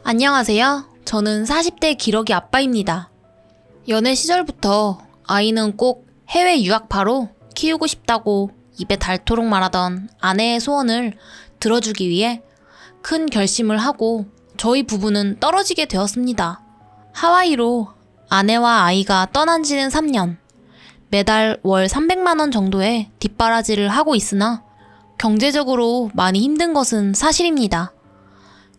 안녕하세요. 저는 40대 기러기 아빠입니다. 연애 시절부터 아이는 꼭 해외 유학파로 키우고 싶다고 입에 닳도록 말하던 아내의 소원을 들어주기 위해 큰 결심을 하고 저희 부부는 떨어지게 되었습니다. 하와이로 아내와 아이가 떠난 지는 3년, 매달 월 300만 원 정도의 뒷바라지를 하고 있으나 경제적으로 많이 힘든 것은 사실입니다.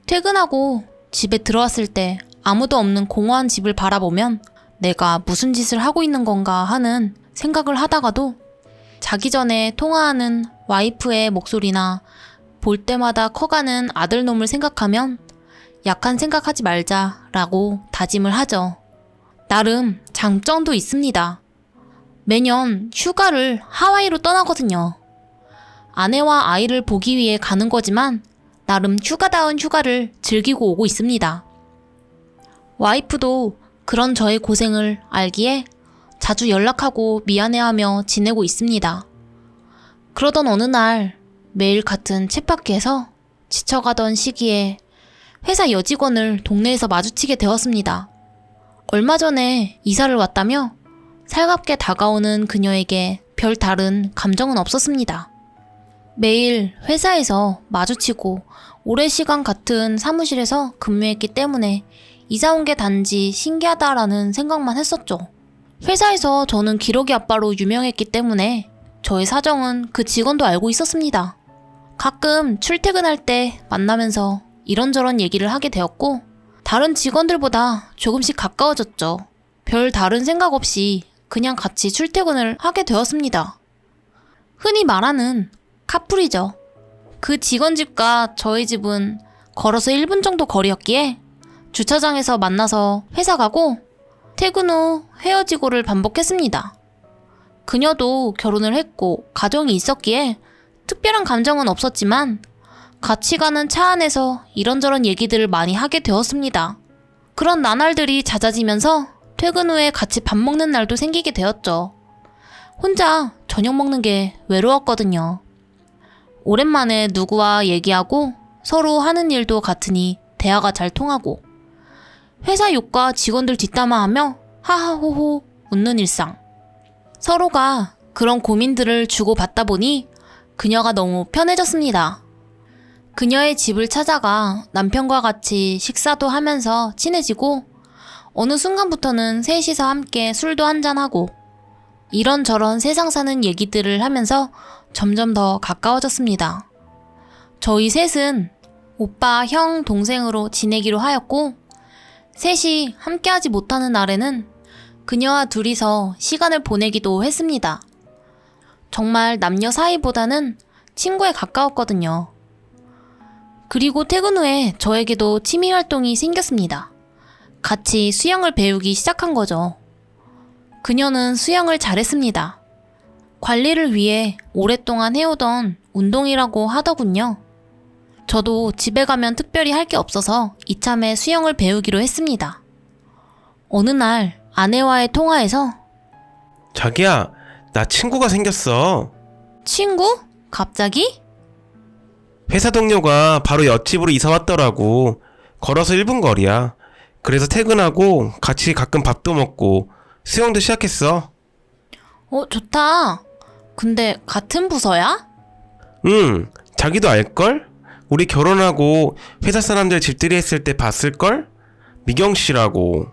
퇴근하고 집에 들어왔을 때 아무도 없는 공허한 집을 바라보면 내가 무슨 짓을 하고 있는 건가 하는 생각을 하다가도 자기 전에 통화하는 와이프의 목소리나 볼 때마다 커가는 아들놈을 생각하면 약한 생각하지 말자라고 다짐을 하죠. 나름 장점도 있습니다. 매년 휴가를 하와이로 떠나거든요. 아내와 아이를 보기 위해 가는 거지만 나름 휴가다운 휴가를 즐기고 오고 있습니다. 와이프도 그런 저의 고생을 알기에 자주 연락하고 미안해하며 지내고 있습니다. 그러던 어느 날 매일 같은 쳇바퀴에서 지쳐가던 시기에 회사 여직원을 동네에서 마주치게 되었습니다. 얼마 전에 이사를 왔다며 살갑게 다가오는 그녀에게 별 다른 감정은 없었습니다. 매일 회사에서 마주치고 오랜 시간 같은 사무실에서 근무했기 때문에 이사 온 게 단지 신기하다라는 생각만 했었죠. 회사에서 저는 기러기 아빠로 유명했기 때문에 저의 사정은 그 직원도 알고 있었습니다. 가끔 출퇴근할 때 만나면서 이런저런 얘기를 하게 되었고 다른 직원들보다 조금씩 가까워졌죠. 별 다른 생각 없이 그냥 같이 출퇴근을 하게 되었습니다. 흔히 말하는 카풀이죠. 그 직원 집과 저희 집은 걸어서 1분 정도 거리였기에 주차장에서 만나서 회사 가고 퇴근 후 헤어지고를 반복했습니다. 그녀도 결혼을 했고 가정이 있었기에 특별한 감정은 없었지만 같이 가는 차 안에서 이런저런 얘기들을 많이 하게 되었습니다. 그런 나날들이 잦아지면서 퇴근 후에 같이 밥 먹는 날도 생기게 되었죠. 혼자 저녁 먹는 게 외로웠거든요. 오랜만에 누구와 얘기하고 서로 하는 일도 같으니 대화가 잘 통하고 회사 욕과 직원들 뒷담화하며 하하호호 웃는 일상. 서로가 그런 고민들을 주고받다 보니 그녀가 너무 편해졌습니다. 그녀의 집을 찾아가 남편과 같이 식사도 하면서 친해지고 어느 순간부터는 셋이서 함께 술도 한잔하고 이런저런 세상 사는 얘기들을 하면서 점점 더 가까워졌습니다. 저희 셋은 오빠, 형, 동생으로 지내기로 하였고 셋이 함께하지 못하는 날에는 그녀와 둘이서 시간을 보내기도 했습니다. 정말 남녀 사이보다는 친구에 가까웠거든요. 그리고 퇴근 후에 저에게도 취미 활동이 생겼습니다. 같이 수영을 배우기 시작한 거죠. 그녀는 수영을 잘했습니다. 관리를 위해 오랫동안 해오던 운동이라고 하더군요. 저도 집에 가면 특별히 할 게 없어서 이참에 수영을 배우기로 했습니다. 어느 날 아내와의 통화에서 자기야, 나 친구가 생겼어. 친구? 갑자기? 회사 동료가 바로 옆집으로 이사 왔더라고. 걸어서 1분 거리야. 그래서 퇴근하고 같이 가끔 밥도 먹고 수영도 시작했어. 좋다. 근데 같은 부서야? 응, 자기도 알걸? 우리 결혼하고 회사 사람들 집들이 했을 때 봤을걸? 미경씨라고.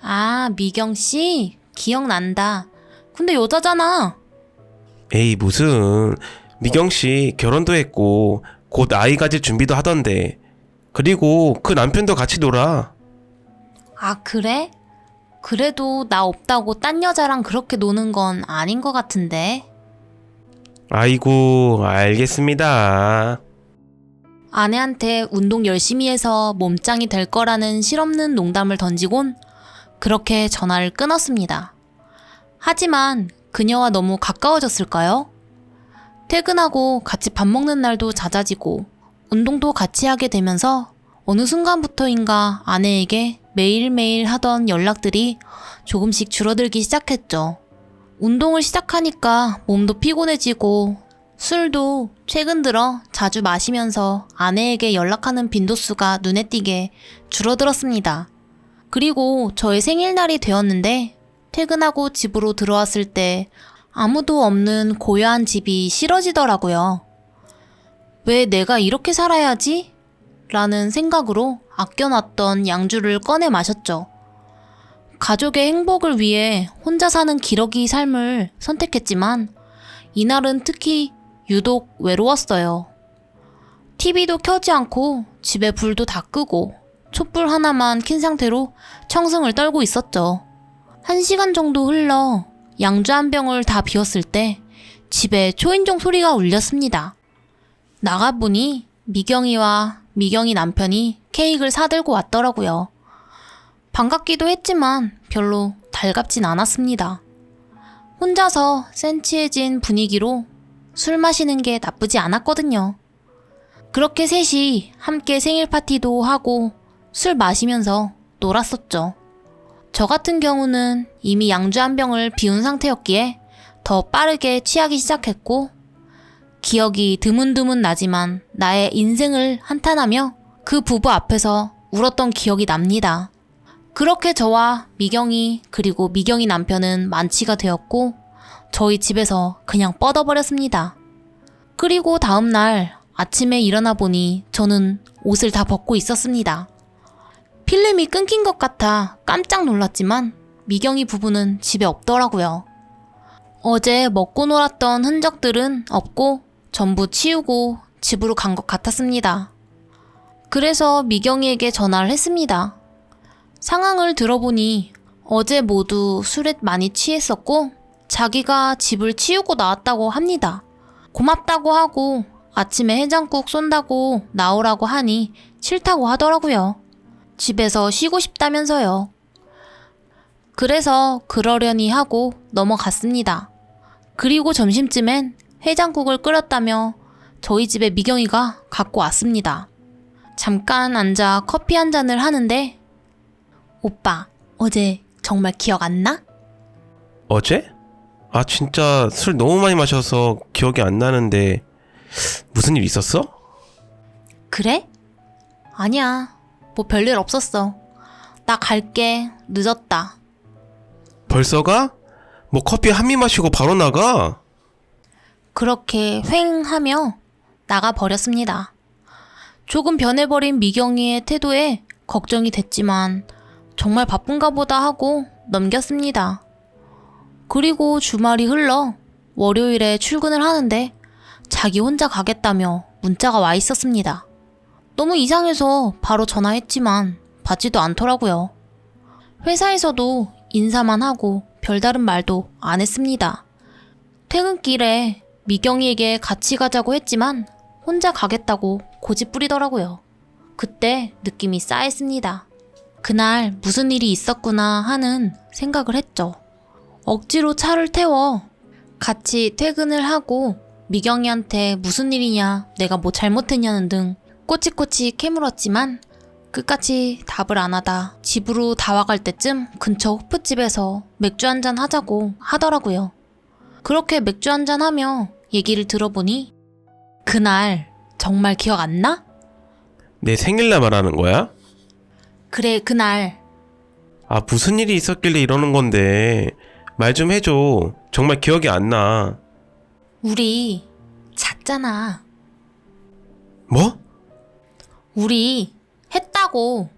아, 미경씨? 기억난다. 근데 여자잖아. 에이, 무슨. 미경씨 결혼도 했고 곧 아이 가질 준비도 하던데. 그리고 그 남편도 같이 놀아. 아, 그래? 그래도 나 없다고 딴 여자랑 그렇게 노는 건 아닌 것 같은데. 아이고, 알겠습니다. 아내한테 운동 열심히 해서 몸짱이 될 거라는 실없는 농담을 던지곤 그렇게 전화를 끊었습니다. 하지만 그녀와 너무 가까워졌을까요? 퇴근하고 같이 밥 먹는 날도 잦아지고 운동도 같이 하게 되면서 어느 순간부터인가 아내에게 매일매일 하던 연락들이 조금씩 줄어들기 시작했죠. 운동을 시작하니까 몸도 피곤해지고 술도 최근 들어 자주 마시면서 아내에게 연락하는 빈도수가 눈에 띄게 줄어들었습니다. 그리고 저의 생일날이 되었는데 퇴근하고 집으로 들어왔을 때 아무도 없는 고요한 집이 싫어지더라고요. 왜 내가 이렇게 살아야지? 라는 생각으로 아껴놨던 양주를 꺼내 마셨죠. 가족의 행복을 위해 혼자 사는 기러기 삶을 선택했지만 이날은 특히 유독 외로웠어요. TV도 켜지 않고 집에 불도 다 끄고 촛불 하나만 킨 상태로 청승을 떨고 있었죠. 1시간 정도 흘러 양주 한 병을 다 비웠을 때 집에 초인종 소리가 울렸습니다. 나가보니 미경이와 미경이 남편이 케이크를 사들고 왔더라고요. 반갑기도 했지만 별로 달갑진 않았습니다. 혼자서 센치해진 분위기로 술 마시는 게 나쁘지 않았거든요. 그렇게 셋이 함께 생일 파티도 하고 술 마시면서 놀았었죠. 저 같은 경우는 이미 양주 한 병을 비운 상태였기에 더 빠르게 취하기 시작했고 기억이 드문드문 나지만 나의 인생을 한탄하며 그 부부 앞에서 울었던 기억이 납니다. 그렇게 저와 미경이 그리고 미경이 남편은 만취가 되었고 저희 집에서 그냥 뻗어버렸습니다. 그리고 다음날 아침에 일어나 보니 저는 옷을 다 벗고 있었습니다. 필름이 끊긴 것 같아 깜짝 놀랐지만 미경이 부부는 집에 없더라고요. 어제 먹고 놀았던 흔적들은 없고 전부 치우고 집으로 간 것 같았습니다. 그래서 미경이에게 전화를 했습니다. 상황을 들어보니 어제 모두 술에 많이 취했었고 자기가 집을 치우고 나왔다고 합니다. 고맙다고 하고 아침에 해장국 쏜다고 나오라고 하니 싫다고 하더라고요. 집에서 쉬고 싶다면서요. 그래서 그러려니 하고 넘어갔습니다. 그리고 점심쯤엔 해장국을 끓였다며 저희 집에 미경이가 갖고 왔습니다. 잠깐 앉아 커피 한 잔을 하는데 오빠, 어제 정말 기억 안 나? 어제? 아, 진짜 술 너무 많이 마셔서 기억이 안 나는데 무슨 일 있었어? 그래? 아니야. 뭐 별일 없었어. 나 갈게. 늦었다. 벌써 가? 뭐 커피 한 입 마시고 바로 나가? 그렇게 휑 하며 나가버렸습니다. 조금 변해버린 미경이의 태도에 걱정이 됐지만 정말 바쁜가 보다 하고 넘겼습니다. 그리고 주말이 흘러 월요일에 출근을 하는데 자기 혼자 가겠다며 문자가 와 있었습니다. 너무 이상해서 바로 전화했지만 받지도 않더라고요. 회사에서도 인사만 하고 별다른 말도 안 했습니다. 퇴근길에 미경이에게 같이 가자고 했지만 혼자 가겠다고 고집 부리더라고요. 그때 느낌이 싸했습니다. 그날 무슨 일이 있었구나 하는 생각을 했죠. 억지로 차를 태워 같이 퇴근을 하고 미경이한테 무슨 일이냐, 내가 뭐 잘못했냐는 등 꼬치꼬치 캐물었지만 끝까지 답을 안 하다 집으로 다 와갈 때쯤 근처 호프집에서 맥주 한잔 하자고 하더라고요. 그렇게 맥주 한잔 하며 얘기를 들어보니 그날 정말 기억 안 나? 내 생일날 말하는 거야? 그래, 그날. 아, 무슨 일이 있었길래 이러는 건데 말 좀 해줘. 정말 기억이 안 나. 우리 잤잖아. 뭐? 우리 했다고.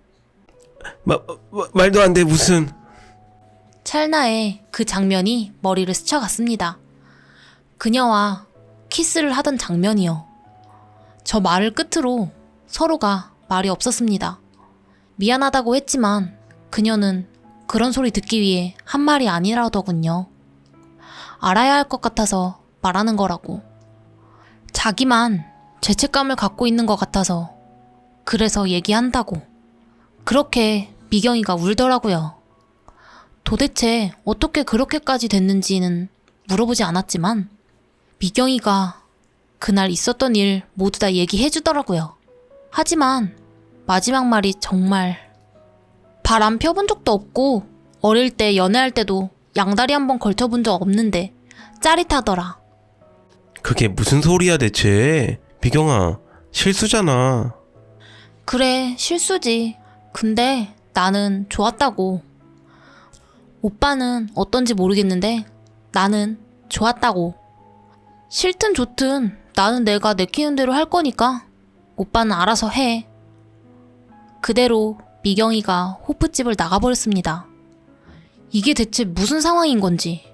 말도 안 돼. 무슨. 찰나에 그 장면이 머리를 스쳐갔습니다. 그녀와 키스를 하던 장면이요. 저 말을 끝으로 서로가 말이 없었습니다. 미안하다고 했지만 그녀는 그런 소리 듣기 위해 한 말이 아니라더군요. 알아야 할 것 같아서 말하는 거라고. 자기만 죄책감을 갖고 있는 것 같아서 그래서 얘기한다고. 그렇게 미경이가 울더라고요. 도대체 어떻게 그렇게까지 됐는지는 물어보지 않았지만 미경이가 그날 있었던 일 모두 다 얘기해주더라고요. 하지만 마지막 말이 정말 바람 펴본 적도 없고 어릴 때 연애할 때도 양다리 한번 걸쳐본 적 없는데 짜릿하더라. 그게 무슨 소리야 대체? 미경아, 실수잖아. 그래, 실수지. 근데 나는 좋았다고. 오빠는 어떤지 모르겠는데 나는 좋았다고. 싫든 좋든 나는 내가 내키는 대로 할 거니까 오빠는 알아서 해. 그대로 미경이가 호프집을 나가버렸습니다. 이게 대체 무슨 상황인 건지.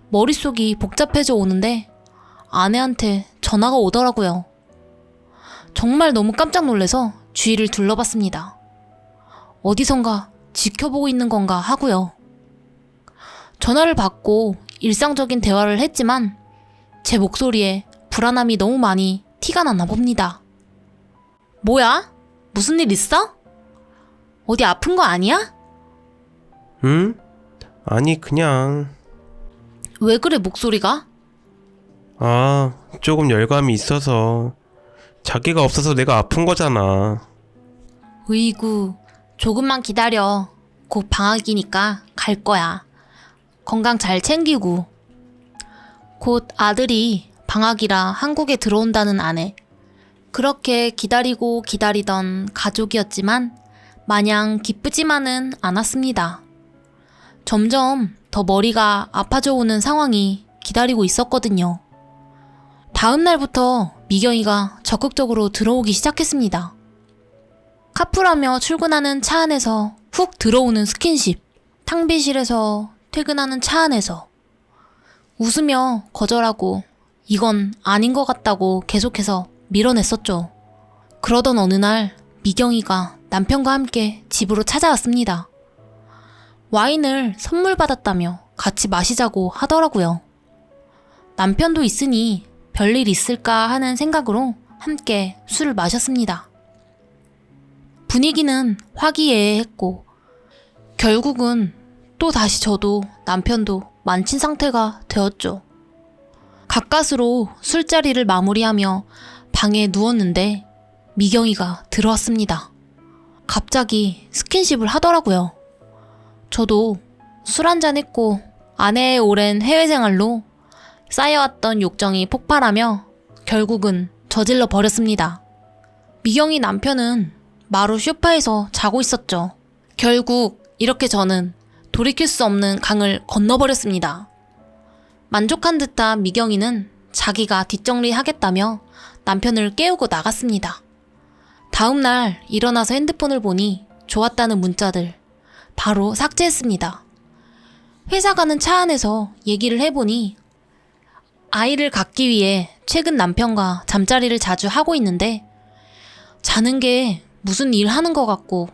머릿속이 복잡해져 오는데 아내한테 전화가 오더라고요. 정말 너무 깜짝 놀라서 주위를 둘러봤습니다. 어디선가 지켜보고 있는 건가 하고요. 전화를 받고 일상적인 대화를 했지만 제 목소리에 불안함이 너무 많이 티가 났나 봅니다. 뭐야? 무슨 일 있어? 어디 아픈 거 아니야? 응? 아니, 그냥. 왜 그래 목소리가? 조금 열감이 있어서. 자기가 없어서 내가 아픈 거잖아. 으이구, 조금만 기다려. 곧 방학이니까 갈 거야. 건강 잘 챙기고. 곧 아들이 방학이라 한국에 들어온다는 아내. 그렇게 기다리고 기다리던 가족이었지만 마냥 기쁘지만은 않았습니다. 점점 더 머리가 아파져 오는 상황이 기다리고 있었거든요. 다음 날부터 미경이가 적극적으로 들어오기 시작했습니다. 카풀하며 출근하는 차 안에서 훅 들어오는 스킨십, 탕비실에서 퇴근하는 차 안에서 웃으며 거절하고 이건 아닌 것 같다고 계속해서 밀어냈었죠. 그러던 어느 날 미경이가 남편과 함께 집으로 찾아왔습니다. 와인을 선물 받았다며 같이 마시자고 하더라고요. 남편도 있으니 별일 있을까 하는 생각으로 함께 술을 마셨습니다. 분위기는 화기애애했고 결국은 또 다시 저도 남편도 만친 상태가 되었죠. 가까스로 술자리를 마무리하며 방에 누웠는데 미경이가 들어왔습니다. 갑자기 스킨십을 하더라고요. 저도 술 한잔 했고 아내의 오랜 해외 생활로 쌓여왔던 욕정이 폭발하며 결국은 저질러 버렸습니다. 미경이 남편은 마루 소파에서 자고 있었죠. 결국 이렇게 저는 돌이킬 수 없는 강을 건너버렸습니다. 만족한 듯한 미경이는 자기가 뒷정리하겠다며 남편을 깨우고 나갔습니다. 다음날 일어나서 핸드폰을 보니 좋았다는 문자들 바로 삭제했습니다. 회사 가는 차 안에서 얘기를 해보니 아이를 갖기 위해 최근 남편과 잠자리를 자주 하고 있는데 자는 게 무슨 일 하는 것 같고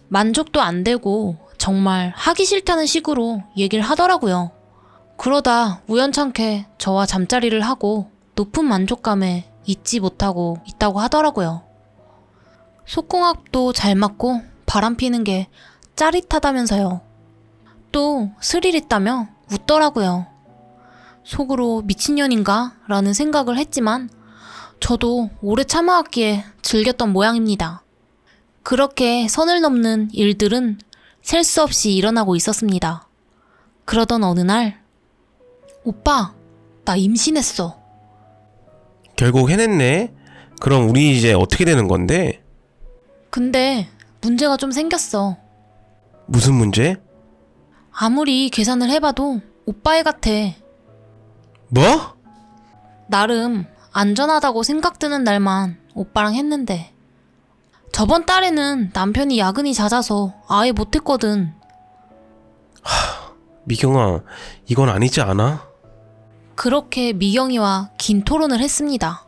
만족도 안 되고 정말 하기 싫다는 식으로 얘기를 하더라고요. 그러다 우연찮게 저와 잠자리를 하고 높은 만족감에 잊지 못하고 있다고 하더라고요. 속궁합도 잘 맞고 바람 피는 게 짜릿하다면서요. 또 스릴 있다며 웃더라고요. 속으로 미친년인가? 라는 생각을 했지만 저도 오래 참아왔기에 즐겼던 모양입니다. 그렇게 선을 넘는 일들은 셀 수 없이 일어나고 있었습니다. 그러던 어느 날 오빠, 나 임신했어. 결국 해냈네? 그럼 우리 이제 어떻게 되는 건데? 근데 문제가 좀 생겼어. 무슨 문제? 아무리 계산을 해봐도 오빠애 같아. 뭐? 나름 안전하다고 생각드는 날만 오빠랑 했는데 저번 달에는 남편이 야근이 잦아서 아예 못했거든. 미경아, 이건 아니지 않아? 그렇게 미경이와 긴 토론을 했습니다.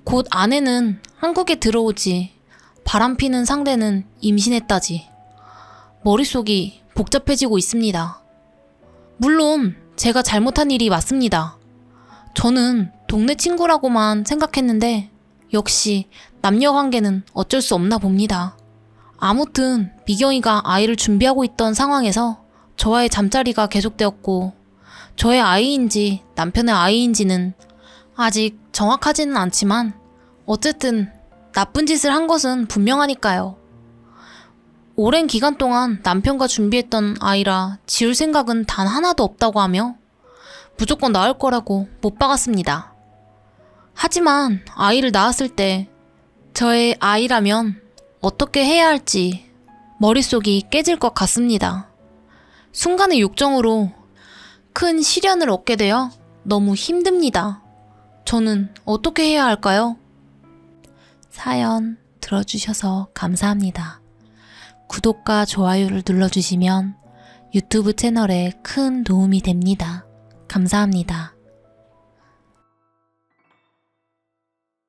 곧 아내는 한국에 들어오지, 바람피는 상대는 임신했다지. 머릿속이 복잡해지고 있습니다. 물론 제가 잘못한 일이 맞습니다. 저는 동네 친구라고만 생각했는데 역시 남녀 관계는 어쩔 수 없나 봅니다. 아무튼 미경이가 아이를 준비하고 있던 상황에서 저와의 잠자리가 계속되었고 저의 아이인지 남편의 아이인지는 아직 정확하지는 않지만 어쨌든 나쁜 짓을 한 것은 분명하니까요. 오랜 기간 동안 남편과 준비했던 아이라 지울 생각은 단 하나도 없다고 하며 무조건 낳을 거라고 못 박았습니다. 하지만 아이를 낳았을 때 저의 아이라면 어떻게 해야 할지 머릿속이 깨질 것 같습니다. 순간의 욕정으로 큰 시련을 얻게 되어 너무 힘듭니다. 저는 어떻게 해야 할까요? 사연 들어주셔서 감사합니다. 구독과 좋아요를 눌러주시면 유튜브 채널에 큰 도움이 됩니다. 감사합니다.